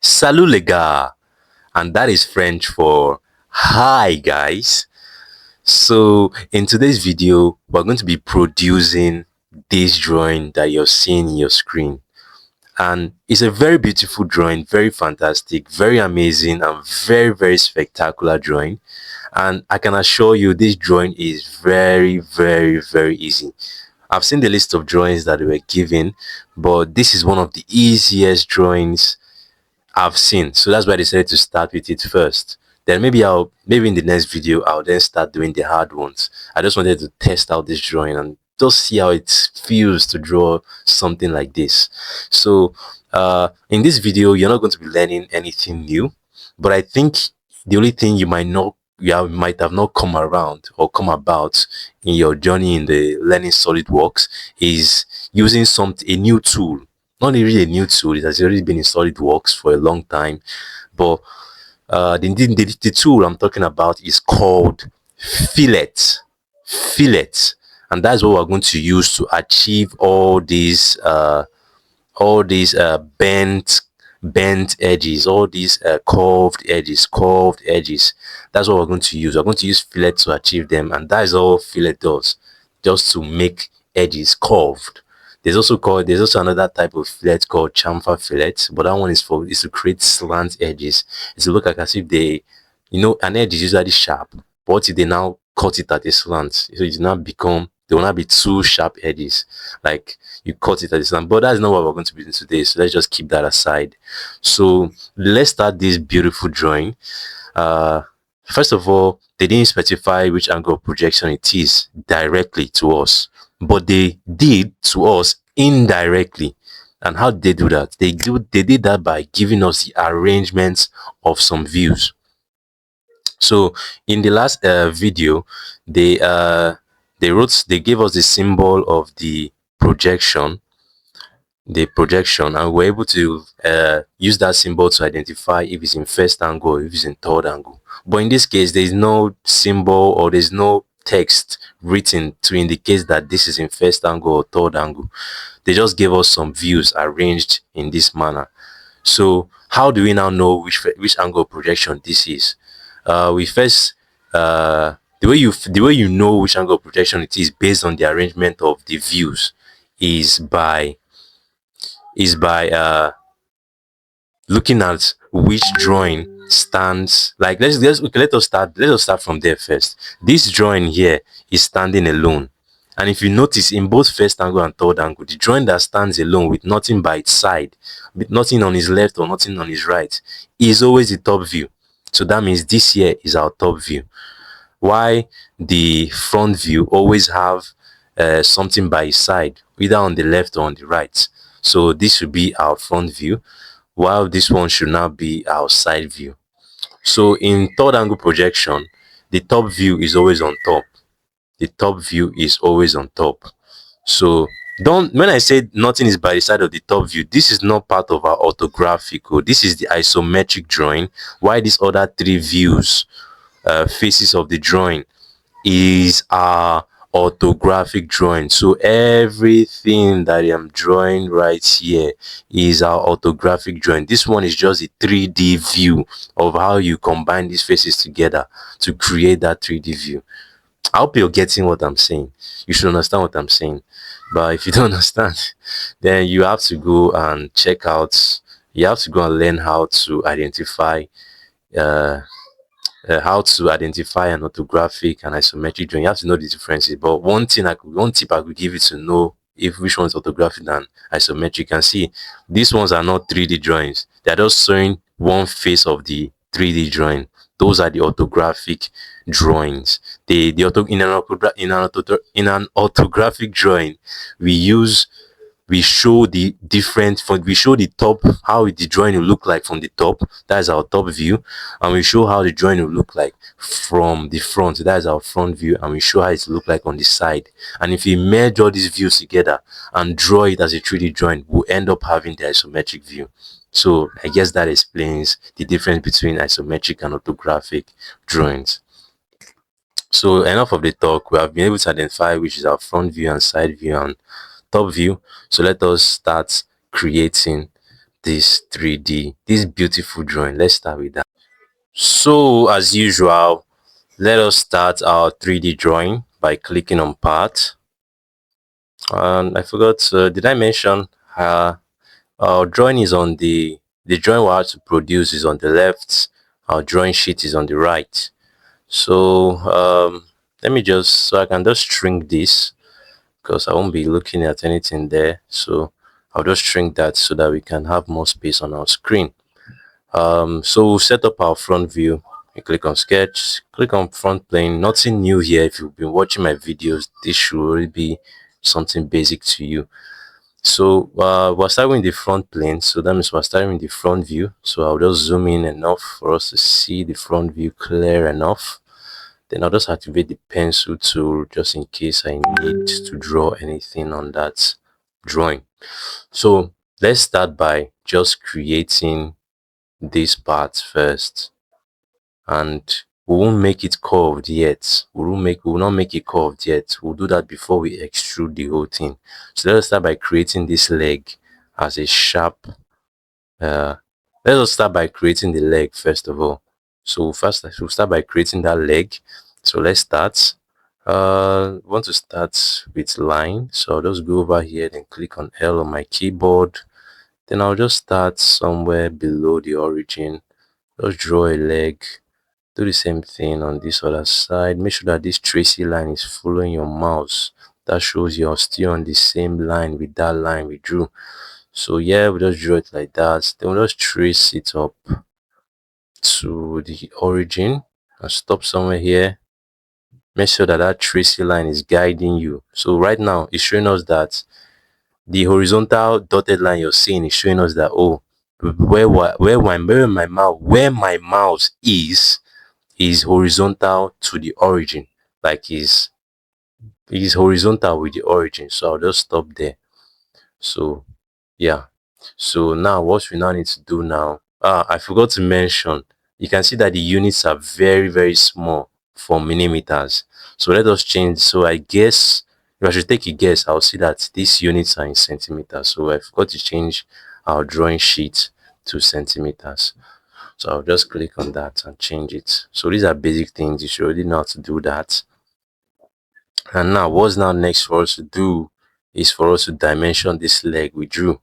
Salut les gars, and that is French for hi guys. So in today's video, we're going to be producing this drawing that you're seeing in your screen. And it's a very beautiful drawing, very fantastic, very amazing, and very spectacular drawing. And I can assure you this drawing is very easy. I've seen the list of drawings that were given, but this is one of the easiest drawings I've seen. So that's why I decided to start with it first. Then maybe in the next video I'll then start doing the hard ones. I just wanted to test out this drawing and just see how it feels to draw something like this. So in this video you're not going to be learning anything new, but I think the only thing might have not come around or come about in your journey in the learning SolidWorks is using a new tool. Not really a new tool, it has already been in SolidWorks for a long time, but the tool I'm talking about is called Fillets. Fillets, and that's what we're going to use to achieve all these bent edges, all these curved edges. That's what we're going to use. We're going to use fillet to achieve them, and that is all fillet does, just to make edges curved. There's also another type of fillet called chamfer fillet, but that one is to create slant edges. It's to look like as if an edge is usually sharp, but what if they now cut it at a slant, so they will not be two sharp edges, like you cut it at a slant. But that's not what we're going to be doing today, so let's just keep that aside. So let's start this beautiful drawing. First of all, they didn't specify which angle of projection it is directly to us, but they did to us indirectly. And how did they do that? They did that by giving us the arrangements of some views. So in the last video, they gave us the symbol of the projection, and we're able to use that symbol to identify if it's in first angle or if it's in third angle. But in this case, there's no symbol or there's no text written to indicate that this is in first angle or third angle. They just gave us some views arranged in this manner. So how do we now know which angle of projection this is? We first the way you know which angle of projection it is based on the arrangement of the views is by looking at which drawing stands. Like let us start from there first. This drawing here is standing alone, and if you notice, in both first angle and third angle, the drawing that stands alone with nothing by its side, with nothing on his left or nothing on his right, is always the top view. So that means this here is our top view. Why the front view always have something by his side, either on the left or on the right. So this should be our front view, while this one should now be our side view. So in third angle projection, the top view is always on top. The top view is always on top. So when I say nothing is by the side of the top view, this is not part of our orthographic. This is the isometric drawing. Why these other three views, faces of the drawing, is our orthographic drawing. So everything that I am drawing right here is our orthographic drawing. This one is just a 3D view of how you combine these faces together to create that 3D view. I hope you're getting what I'm saying. You should understand what I'm saying. But if you don't understand, then you have to go and check out. You have to go and learn how to identify an orthographic and isometric drawing. You have to know the differences. But one tip I could give you to know if which one's orthographic and isometric. You can see these ones are not 3D drawings. They're just showing one face of the 3D drawing. Those are the orthographic drawings. In an orthographic drawing, we show the top, how the drawing will look like from the top. That is our top view, and we show how the drawing will look like from the front. That is our front view, and we show how it will look like on the side. And if we merge all these views together and draw it as a 3D drawing, we'll end up having the isometric view. So I guess that explains the difference between isometric and orthographic drawings. So enough of the talk. We have been able to identify which is our front view and side view and top view. So let us start creating this 3D, this beautiful drawing. Let's start with that. So as usual, let us start our 3D drawing by clicking on part. And I forgot, did I mention our drawing is on the drawing we have to produce is on the left, our drawing sheet is on the right. So let me just, so I can just shrink this because I won't be looking at anything there. So I'll just shrink that so that we can have more space on our screen. So we'll set up our front view. You click on sketch, click on front plane. Nothing new here. If you've been watching my videos, this should already be something basic to you. So we're starting with the front plane, so that means we're starting with the front view. So I'll just zoom in enough for us to see the front view clear enough. Then I'll just activate the pencil tool just in case I need to draw anything on that drawing. So let's start by just creating this part first, and we won't make it curved yet. We will not make it curved yet. We'll do that before we extrude the whole thing. So let's start by creating this leg as a sharp. Let us start by creating the leg first of all. So first we'll start by creating that leg. So let's start. Want to start with line. So I'll just go over here and click on L on my keyboard. Then I'll just start somewhere below the origin. Just draw a leg. Do the same thing on this other side. Make sure that this tracy line is following your mouse. That shows you're still on the same line with that line we drew. So yeah, we just draw it like that. Then we'll just trace it up to the origin and stop somewhere here. Make sure that that tracy line is guiding you. So right now it's showing us that the horizontal dotted line you're seeing is showing us that, oh, where my mouse is horizontal to the origin, like is horizontal with the origin. So I'll just stop there. So yeah, so now what we now need to do now, I forgot to mention, you can see that the units are very, very small for millimeters. So let us change. So I guess if I should take a guess, I'll see that these units are in centimeters. So I forgot to change our drawing sheet to centimeters. So I'll just click on that and change it. So these are basic things. You should already know how to do that. And now what's now next for us to do is for us to dimension this leg we drew.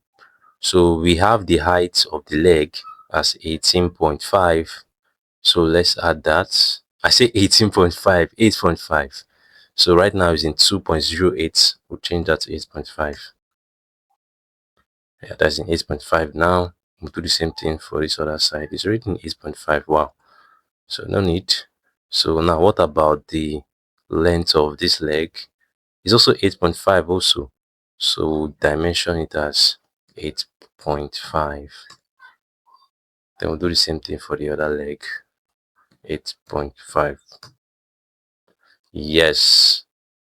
So we have the height of the leg as 18.5. So let's add that. I say 18.5, 8.5. So right now it's in 2.08. We'll change that to 8.5. Yeah, that's in 8.5 now. We'll do the same thing for this other side. It's already in 8.5. Wow. So no need. So now what about the length of this leg? It's also 8.5 also. So dimension it as 8.5. Then we'll do the same thing for the other leg. 8.5. Yes.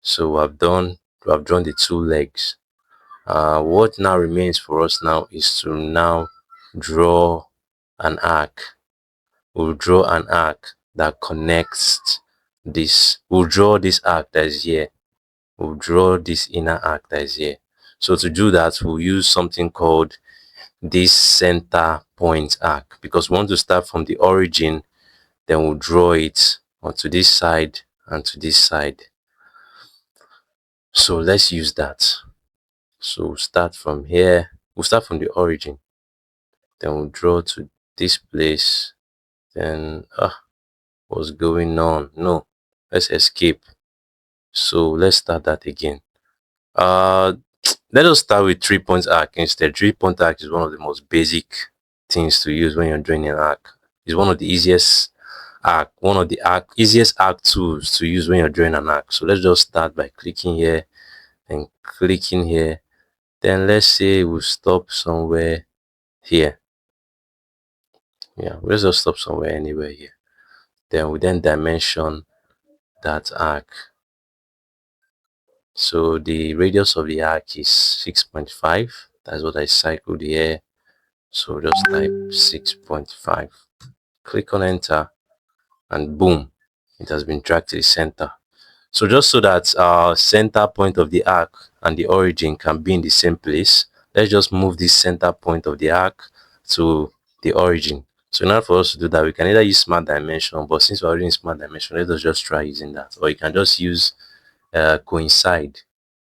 So we have drawn the two legs. What now remains for us now is to now draw an arc. We'll draw an arc that connects this. We'll draw this arc that is here. We'll draw this inner arc that is here. So to do that, we'll use something called this center point arc, because we want to start from the origin, then we'll draw it onto this side and to this side. So let's use that. So we'll start from here. We'll start from the origin, then we'll draw to this place. Then what's going on? No, let's escape. So let's start that again. Let us start with 3-point arc instead. 3-point arc is one of the most basic things to use when you're drawing an arc. It's one of the easiest easiest arc tools to use when you're drawing an arc. So let's just start by clicking here and clicking here. Then let's say we'll stop somewhere here. Yeah, let's just stop somewhere anywhere here. Then we dimension that arc. So the radius of the arc is 6.5. That's what I cycled here. So just type 6.5. Click on enter, and boom, it has been dragged to the center. So just so that our center point of the arc and the origin can be in the same place, let's just move this center point of the arc to the origin. So in order for us to do that, we can either use smart dimension, but since we're already in smart dimension, let us just try using that. Or you can just use coincide.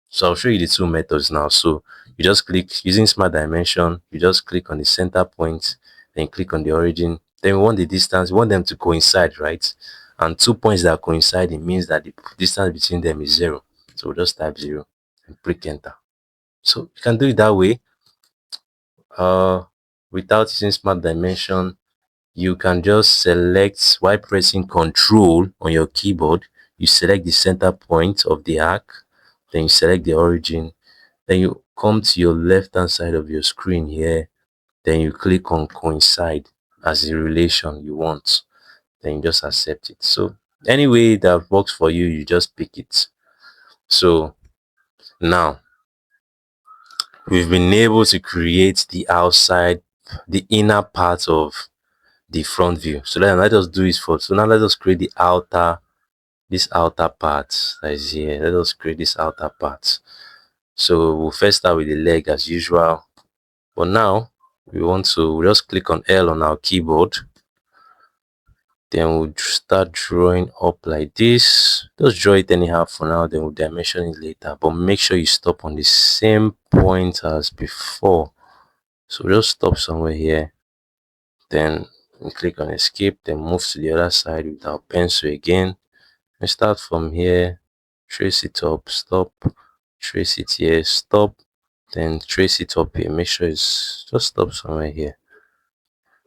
So I'll show you the two methods now. So you just click using smart dimension, you just click on the center point, then click on the origin. Then we want the distance, we want them to coincide, right? And 2 points that coincide, it means that the distance between them is 0. So we'll just type 0 and click enter. So you can do it that way. Without using smart dimension, you can just select while pressing Control on your keyboard. You select the center point of the arc, then you select the origin, then you come to your left hand side of your screen here, then you click on coincide as the relation you want, then you just accept it. So any way that works for you, you just pick it. So now we've been able to create the outside, the inner part of the front view. So then let us do it for, so now let us create the outer, this outer part that is here. Let us create this outer part. So we'll first start with the leg as usual, but now we'll just click on L on our keyboard, then we'll start drawing up like this. Just draw it anyhow for now, then we'll dimension it later, but make sure you stop on the same point as before. So just stop somewhere here, then click on escape, then move to the other side with our pencil again. We start from here, trace it up, stop, trace it here, stop, then trace it up here. Make sure it's just stop somewhere here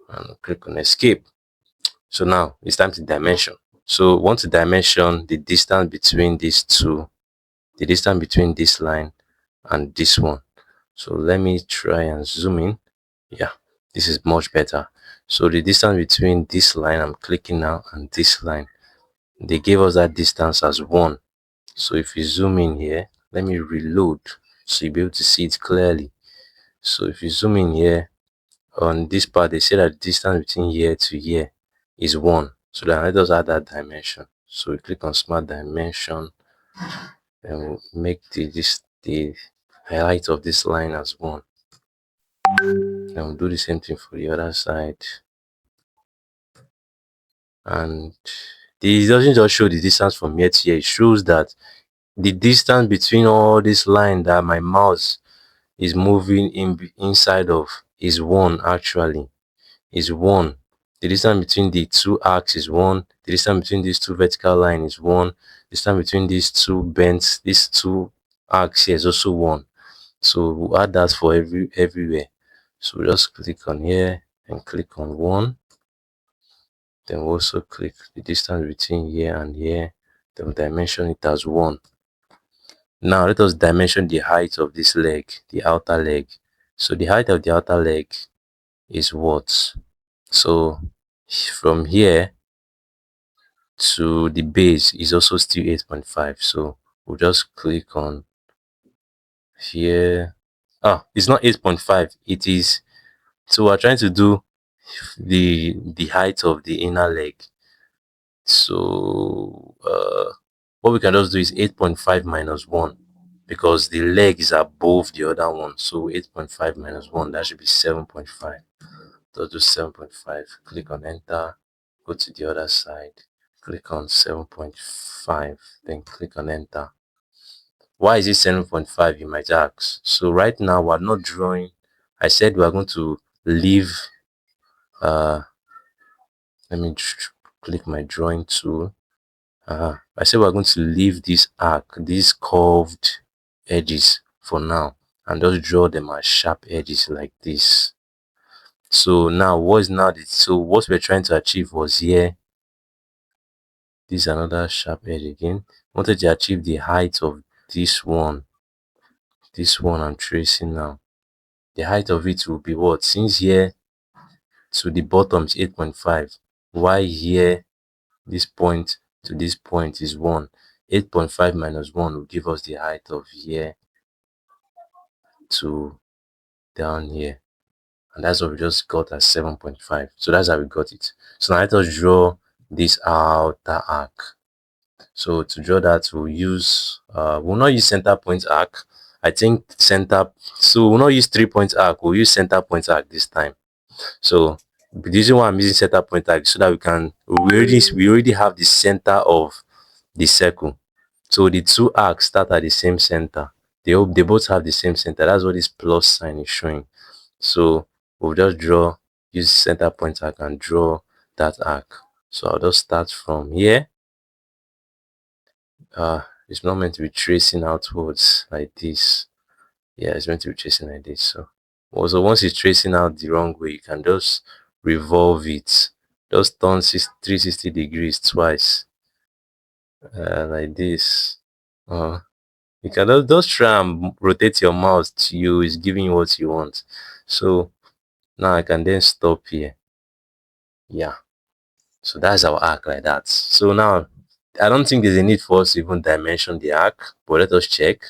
and click on escape. So now it's time to dimension. So want to dimension the distance between these two, the distance between this line and this one. So let me try and zoom in. Yeah, this is much better. So the distance between this line I'm clicking now and this line, they gave us that distance as 1. So if you zoom in here, let me reload so you'll be able to see it clearly. So if you zoom in here on this part, they say that the distance between here to here is 1. So then let us add that dimension. So we click on smart dimension, and we'll make the height of this line as 1. Then we'll do the same thing for the other side. And this doesn't just show the distance from here to here, it shows that the distance between all this line that my mouse is moving inside of is 1. Actually is 1. The distance between the two arcs is 1. The distance between these two vertical line is 1. The distance between these two bends, these two arcs here is also 1. So we'll add that for everywhere. So we'll just click on here and click on 1. Then we'll also click the distance between here and here. Then we'll dimension it as 1. Now let us dimension the height of this leg, the outer leg. So the height of the outer leg is what? So from here to the base is also still 8.5. So we'll just click on here. It's not 8.5, it is, so we're trying to do the height of the inner leg. So what we can just do is 8.5 minus 1, because the leg is above the other one. So 8.5 minus 1, that should be 7.5. So do 7.5, click on enter, go to the other side, click on 7.5, then click on enter. Why is it 7.5, you might ask? So right now we're not drawing. I said we're going to leave let me click my drawing tool. I said we're going to leave this arc, these curved edges for now, and just draw them as sharp edges like this. So now what we're trying to achieve was here. This is another sharp edge again. Wanted to achieve the height of this one. This one I'm tracing now. The height of it will be what? Since here to the bottom is 8.5. Why here this point to this point is 1. 8.5 minus 1 will give us the height of here to down here, and that's what we just got as 7.5. So that's how we got it. So now let us draw this outer arc. So to draw that, we'll not use center point arc, I think center. So we'll not use 3 point arc, we'll use center point arc this time. So the reason why I'm using center point arc is so that we already have the center of the circle. So the two arcs start at the same center. They both have the same center. That's what this plus sign is showing. So we'll just use center point arc and draw that arc. So I'll just start from here. It's not meant to be tracing outwards like this. Yeah, it's meant to be tracing like this. So also, once it's tracing out the wrong way, you can just revolve it. Just turn 360 degrees twice, like this. You can just try and rotate your mouse to you. It's giving you what you want. So now I can then stop here. Yeah. So that's our arc like that. So now I don't think there's a need for us to even dimension the arc, but let us check.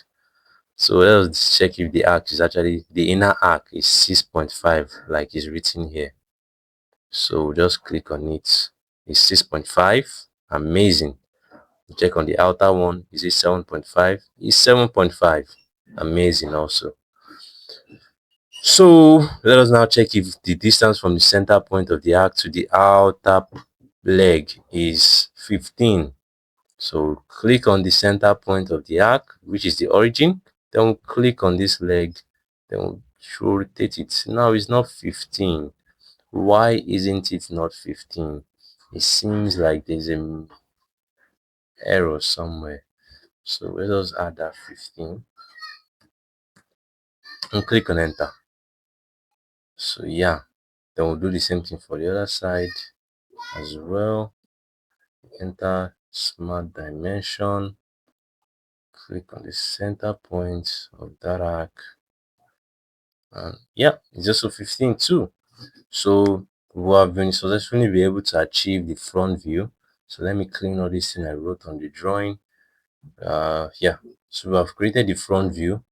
So let us check if the arc is actually, the inner arc is 6.5 like it's written here. So just click on it. It's 6.5. Amazing. Check on the outer one. Is it 7.5? It's 7.5. Amazing also. So let us now check if the distance from the center point of the arc to the outer leg is 15. So click on the center point of the arc, which is the origin. Then we'll click on this leg. Then we'll rotate it. Now it's not 15. Why isn't it not 15? It seems like there's an error somewhere. So let us add that 15 and click on enter. So yeah, then we'll do the same thing for the other side as well. Enter smart dimension, click on the center point of that arc, and yeah, it's also 15 too. So we have been successfully be able to achieve the front view. So let me clean all this thing I wrote on the drawing. Yeah, so we have created the front view.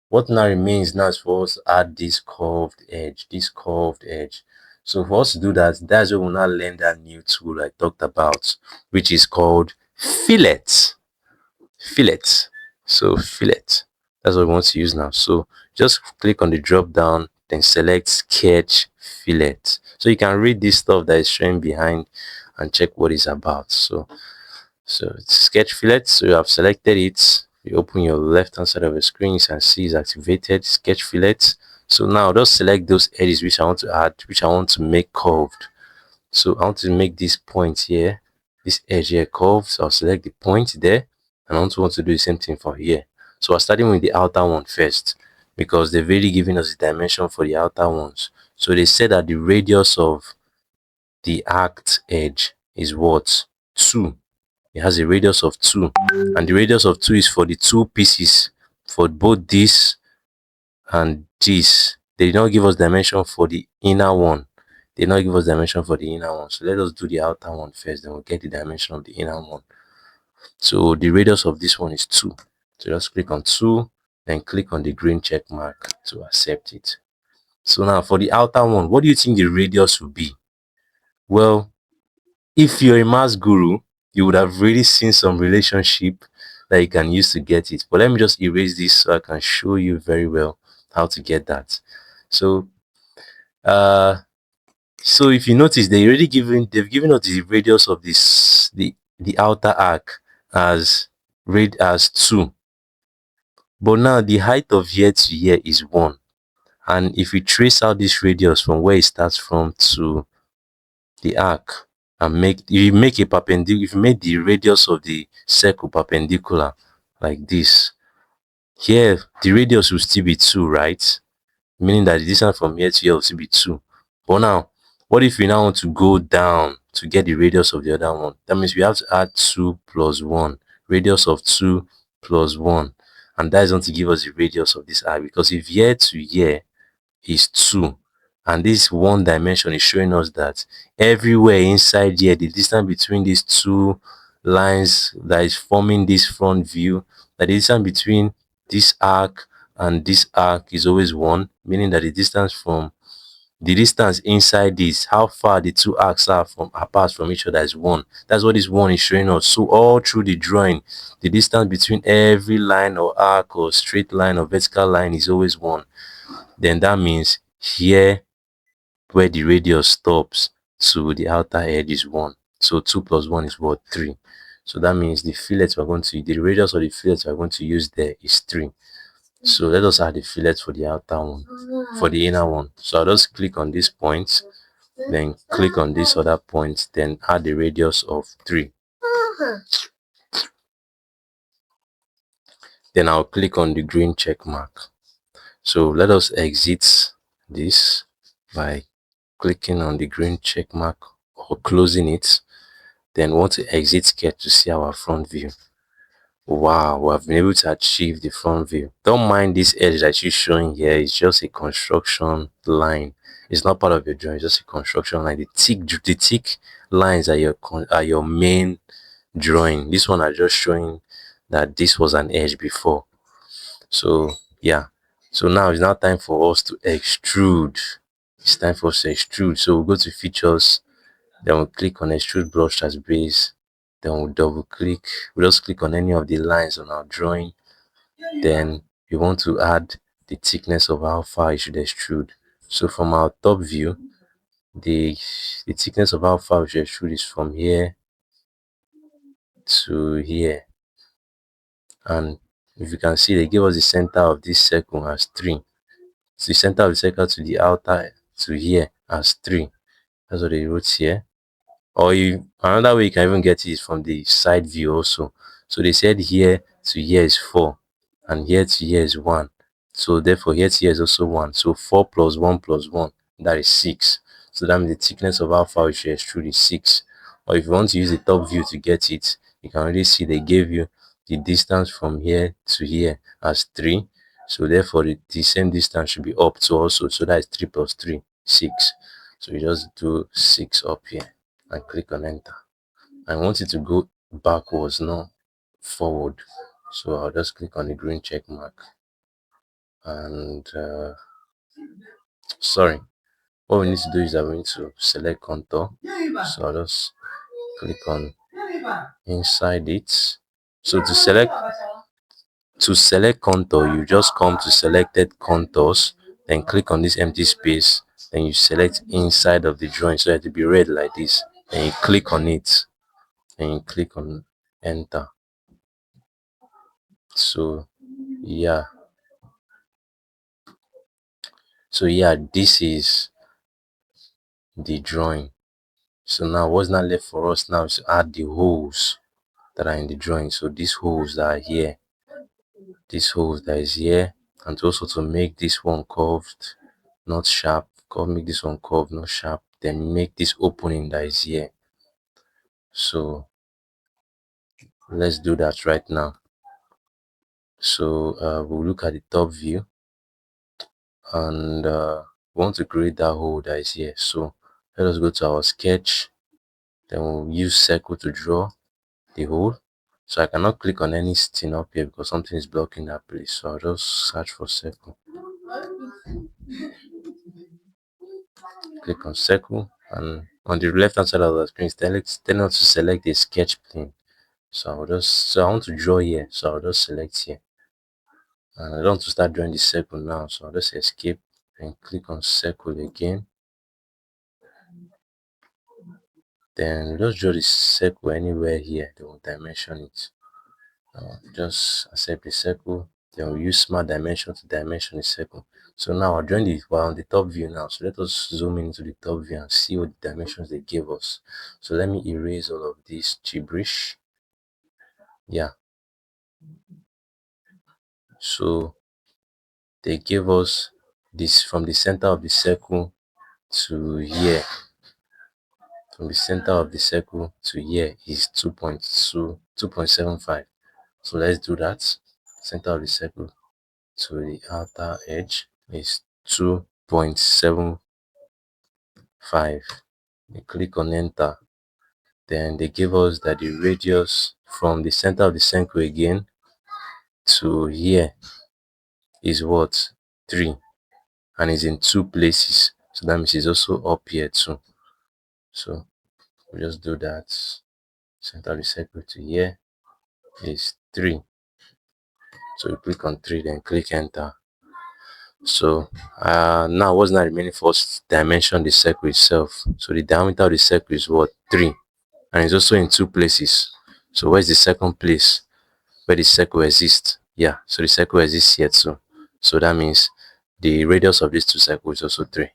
What now remains now is for us to add this curved edge, So for us to do that, that's where we'll now learn that new tool I talked about, which is called Fillets. So fillet, that's what we want to use now. So just click on the drop down, then select sketch fillet. So you can read this stuff that is showing behind and check what it's about. So it's sketch fillet. So you have selected it. You open your left hand side of the screen, you can see it's activated sketch fillet. So now just select those edges which I want to add, which I want to make curved. So I want to make this point here, this edge here curved. So I'll select the point there, and I also want to do the same thing for here. So we're starting with the outer one first, because they've already given us the dimension for the outer ones. So they said that the radius of the arced edge is what? 2. It has a radius of 2, and the radius of 2 is for the two pieces, for both this and this. They did not give us dimension for the inner one. They did not give us dimension for the inner one. So let us do the outer one first, then we'll get the dimension of the inner one. So the radius of this one is 2. So just click on 2, then click on the green check mark to accept it. So now for the outer one, what do you think the radius will be? Well, if you're a maths guru, you would have really seen some relationship that you can use to get it. But let me just erase this so I can show you very well how to get that. So so if you notice, they've given us the radius of this the outer arc as 2, but now the height of here to here is 1. And if we trace out this radius from where it starts from to the arc, and if you make the radius of the circle perpendicular like this, here the radius will still be 2, right? Meaning that the distance from here to here will still be 2. But now, what if we now want to go down to get the radius of the other one? That means we have to add 2 plus 1, radius of 2 plus 1, and that is going to give us the radius of this arc, because if here to here is 2, and this one dimension is showing us that everywhere inside here, the distance between these two lines that is forming this front view, that the distance between this arc and this arc is always 1, meaning that the distance from The distance inside this, how far the two arcs are from apart from each other, is 1. That's what this 1 is showing us. So all through the drawing, the distance between every line or arc or straight line or vertical line is always 1. Then that means here where the radius stops to the outer edge is 1. So 2 plus 1 is what? 3. So that means the fillet we're going to, the radius of the fillet we're going to use there is 3. So let us add the fillet for the outer one, for the inner one. So I'll just click on this point, then click on this other point, then add the radius of 3. Then I'll click on the green check mark. So let us exit this by clicking on the green check mark or closing it. Then want to exit sketch to see our front view. Wow, we have been able to achieve the front view. Don't mind this edge that you're showing here. It's just a construction line. It's not part of your drawing. It's just a construction line. The thick lines are your main drawing. This one are just showing that this was an edge before. So yeah. So now it's now time for us to extrude. It's time for us to extrude. So we'll go to features. Then we'll click on extrude brush as base. Then we'll double click. We'll just click on any of the lines on our drawing. Then we want to add the thickness of how far it should extrude. So from our top view, the thickness of how far we should extrude is from here to here. And if you can see, they give us the center of this circle as 3. So the center of the circle to the outer to here as 3. That's what they wrote here. Or another way you can even get it is from the side view also. So they said here to here is 4, and here to here is 1. So therefore here to here is also 1. So 4 plus 1 plus 1, that is 6. So that means the thickness of how far we should extrude is 6. Or if you want to use the top view to get it, you can already see they gave you the distance from here to here as 3. So therefore the same distance should be up to also. So that is 3 plus 3, 6. So you just do 6 up here and click on enter. I want it to go backwards, not forward. So I'll just click on the green check mark. And sorry, what we need to do is that we need to select contour. So I'll just click on inside it. So to select contour, you just come to selected contours, then click on this empty space, then you select inside of the drawing, so it has to be red like this, and you click on it, and you click on enter. So yeah, this is the drawing. So now what's not left for us now is to add the holes that are in the drawing. So these holes that are here, this holes that is here, and also to make this one curved, not sharp, make this one curved, not sharp, then make this opening that is here. So let's do that right now. So we'll look at the top view, and we want to create that hole that is here. So let us go to our sketch, then we'll use circle to draw the hole. So I cannot click on anything up here because something is blocking that place. So I'll just search for circle, click on circle, and on the left hand side of the screen it's telling us to select a sketch plane. So I want to draw here, so I'll just select here, and I don't want to start drawing the circle now, so I'll just escape and click on circle again. Then just draw the circle anywhere here, then we'll dimension it. Just accept the circle, then we'll use smart dimension to dimension the circle. So now we're on the top view now, so let us zoom into the top view and see what the dimensions they gave us. So let me erase all of this gibberish. Yeah, so they gave us this from the center of the circle to here. From the center of the circle to here is 2.75. So let's do that. Center of the circle to the outer edge is 2.75. We click on enter. Then they give us that the radius from the center of the circle again to here is what? 3, and is in 2 places. So that means it's also up here too. So we just do that. Center the circle to here is 3. So we click on 3, then click enter. So now what's not remaining for us to dimension the circle itself. So the diameter of the circle is what? 3. And it's also in 2 places. So where's the second place where the circle exists? Yeah, so the circle exists here too. So that means the radius of these 2 circles is also 3.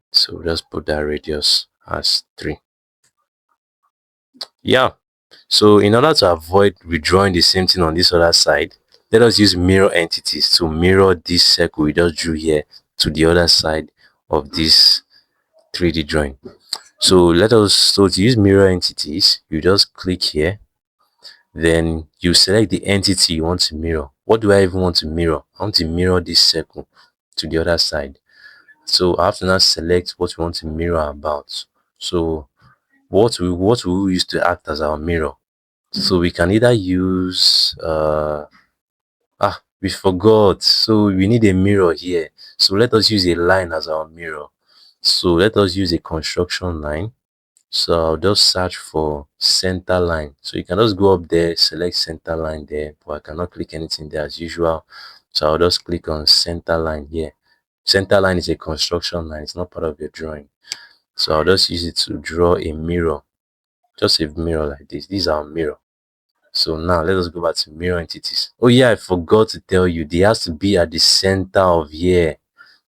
So just put that radius as 3. Yeah. So in order to avoid redrawing the same thing on this other side, let us use mirror entities to mirror this circle we just drew here to the other side of this 3D drawing. So to use mirror entities, you just click here, then you select the entity you want to mirror. What do I even want to mirror? I want to mirror this circle to the other side. So I have to now select what we want to mirror about. So what will we use to act as our mirror? So we can either use we forgot. So we need a mirror here. So let us use a line as our mirror. So let us use a construction line. So I'll just search for center line. So you can just go up there, select center line there, but I cannot click anything there as usual. So I'll just click on center line here. Center line is a construction line, it's not part of your drawing. So I'll just use it to draw a mirror. Just a mirror like this. This is our mirror. So now let us go back to mirror entities. Oh yeah, I forgot to tell you, they has to be at the center of here.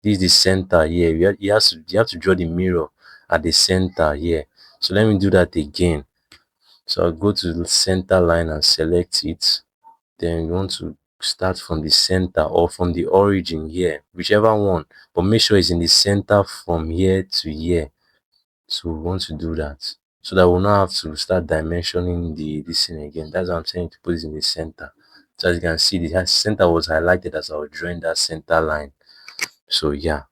This is the center here. You have to draw the mirror at the center here. So let me do that again. So I'll go to the center line and select it. Then you want to start from the center or from the origin here, whichever one, but make sure it's in the center from here to here. So we want to do that so that we'll not have to start dimensioning this thing again. That's why I'm saying to put it in the center. So as you can see, the center was highlighted as I was drawing that center line. So yeah,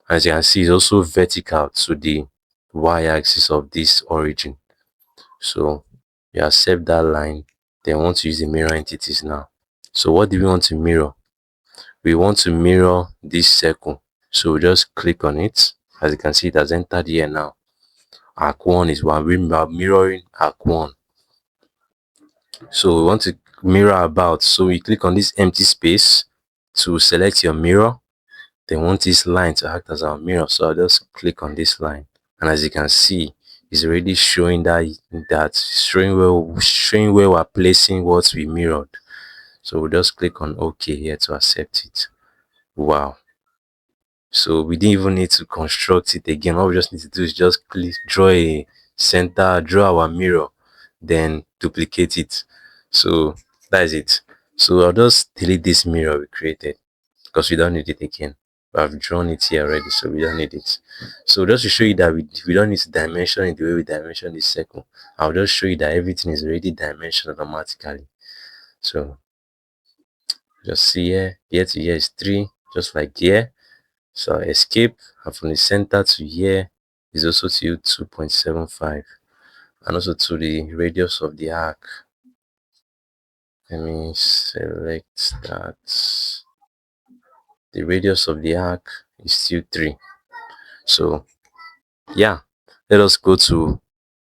as you can see, it's also vertical to the y-axis of this origin. So you accept that line. Then want to use the mirror entities now. So what do we want to mirror? We want to mirror this circle. So we just click on it. As you can see, it has entered here now. Arc 1 is what we're mirroring arc 1. So we want to mirror about. So we click on this empty space to select your mirror. Then want this line to act as our mirror. So I'll just click on this line. And as you can see, it's already showing showing where we're placing what we mirrored. So we'll just click on OK here to accept it. Wow. So we didn't even need to construct it again. All we just need to do is just click, draw a center, draw our mirror, then duplicate it. So that is it. So I'll just delete this mirror we created because we don't need it again. I've drawn it here already, so we don't need it. So just to show you that we don't need to dimension it the way we dimension this circle, I'll just show you that everything is already dimensioned automatically. So just see here to here is 3, just like here. So I escape, and from the center to here is also to 2.75, and also to the radius of the arc. Let me select that. The radius of the arc is still 3. So yeah, let us go to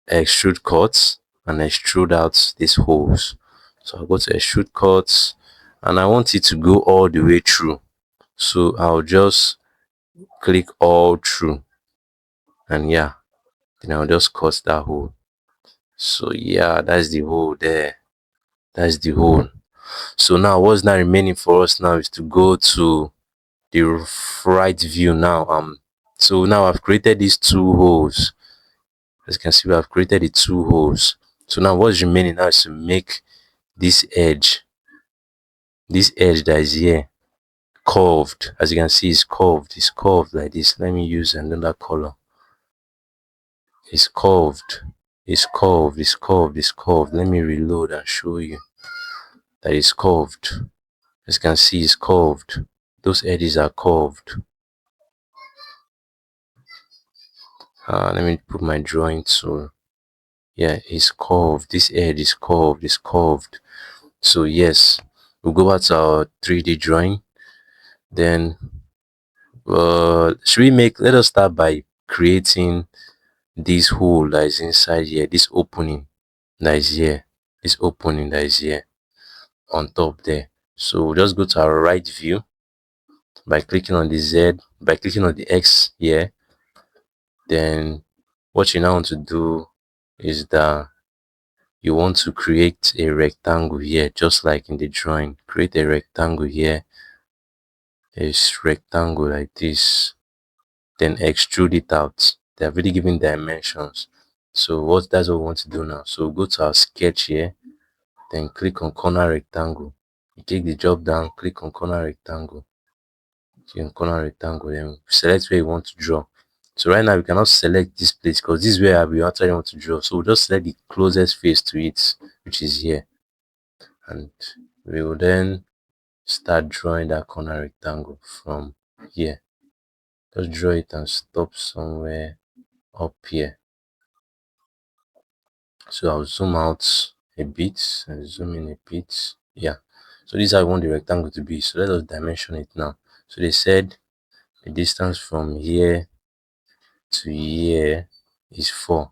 extrude cuts and extrude out these holes. So I'll go to extrude cuts and I want it to go all the way through. So I'll just click all through, and yeah, then I'll just cut that hole. So yeah, that's the hole there. That's the hole. So now what's now remaining for us now is to go to the right view now. So now I've created these 2 holes. As you can see, we have created the 2 holes. So now what's remaining now is to make this edge that is here curved. As you can see, it's curved like this. Let me use another color. It's curved. Let me reload and show you that it's curved. As you can see, it's curved. Those edges are curved. Let me put my drawing tool. Yeah, it's curved. This edge is curved. So yes, we'll go back to our 3D drawing. Then Let us start by creating this hole that is inside here, this opening that is here, this opening that is here on top there. So we'll just go to our right view by clicking on the Z, by clicking on the X here. Then what you now want to do is that you want to create a rectangle here, just like in the drawing. Create a rectangle here, a rectangle like this, then extrude it out. They're already given dimensions. So that's what we want to do now. So go to our sketch here, then click on corner rectangle. You take the drop down, click on corner rectangle. Click on corner rectangle, then select where you want to draw. So right now we cannot select this place because this is where we actually want to draw. So we'll just select the closest face to it, which is here. And we will then start drawing that corner rectangle from here. Just draw it and stop somewhere up here. So I'll zoom out a bit and zoom in a bit. Yeah. So this is how I want the rectangle to be. So let us dimension it now. So they said the distance from here to here is 4.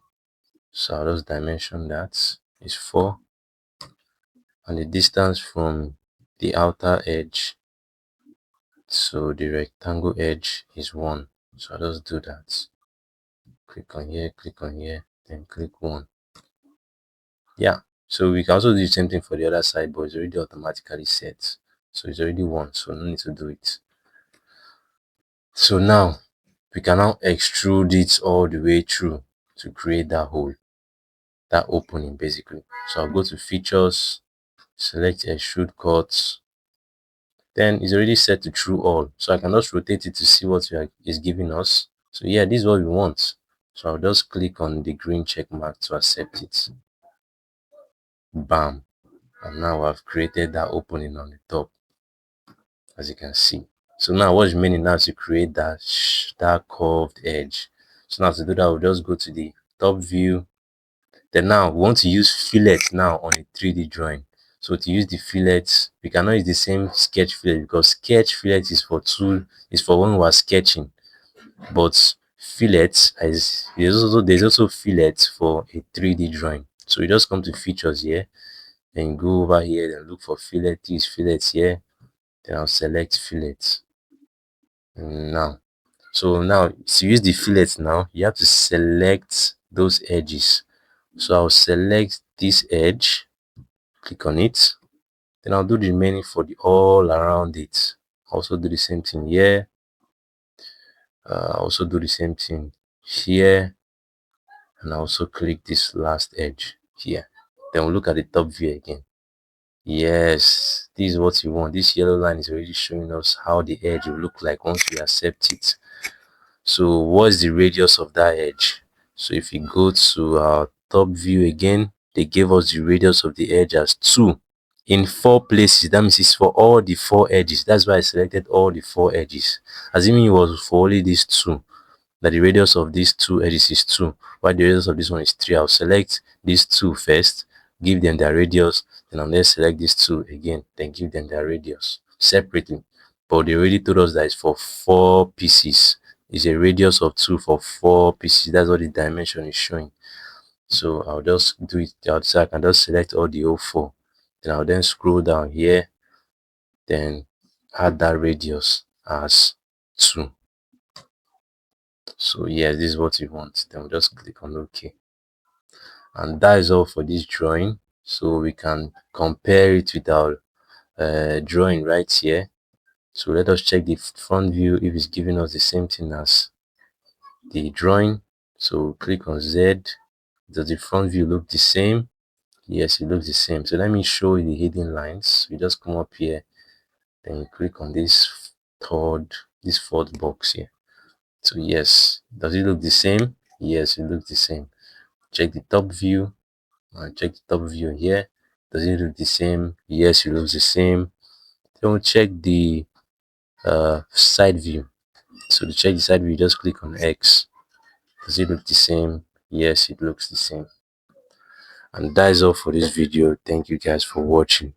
So I'll just dimension that. Is 4. And the distance from the outer edge, so the rectangle edge, is 1. So I'll just do that. Click on here, then click 1. Yeah. So we can also do the same thing for the other side, but it's already automatically set. So it's already 1, so no need to do it. So now we can now extrude it all the way through to create that hole, that opening basically. So I'll go to features, select extrude cuts, then it's already set to true all. So I can just rotate it to see what is giving us. So yeah, this is what we want. So I'll just click on the green check mark to accept it. Bam. And now I've created that opening on the top, as you can see. So now what's remaining now is to create that curved edge. So now to do that, we'll just go to the top view. Then now we want to use fillet now on a 3D drawing. So to use the fillet, we cannot use the same sketch fillet because sketch fillet is for when we are sketching. But fillet there's also fillet for a 3D drawing. So you just come to features here, then go over here and look for fillet. Use fillet here. Then I'll select fillet. Now, so now to use the fillet now, you have to select those edges. So I'll select this edge, click on it, then I'll do the remaining for the all around it. Also do the same thing here. Also do the same thing here, and also click this last edge here. Then we'll look at the top view again. Yes, this is what you want. This yellow line is already showing us how the edge will look like once we accept it. So what's the radius of that edge? So if you go to our top view again, they gave us the radius of the edge as 2 in 4 places. That means it's for all the 4 edges. That's why I selected all the 4 edges, assuming it was for only these 2, that the radius of these 2 edges is 2, while the radius of this one is 3. I'll select these 2 first, give them their radius, then I'll then select these 2 again, then give them their radius separately. But they already told us that it's for 4 pieces. It's a radius of 2 for 4 pieces. That's what the dimension is showing. So I'll just do it outside. I can just select all the 4. Then I'll then scroll down here, then add that radius as 2. So yes, this is what we want. Then we'll just click on OK. And that is all for this drawing. So we can compare it with our drawing right here. So let us check the front view if it's giving us the same thing as the drawing. So click on Z. Does the front view look the same? Yes, it looks the same. So let me show you the hidden lines. You just come up here, then you click on this fourth box here. So yes, does it look the same? Yes, it looks the same. Check the top view. Check the top view here. Does it look the same? Yes, it looks the same. Then we'll check the side view. So to check the side view, just click on X. Does it look the same? Yes, it looks the same. And that is all for this video. Thank you guys for watching.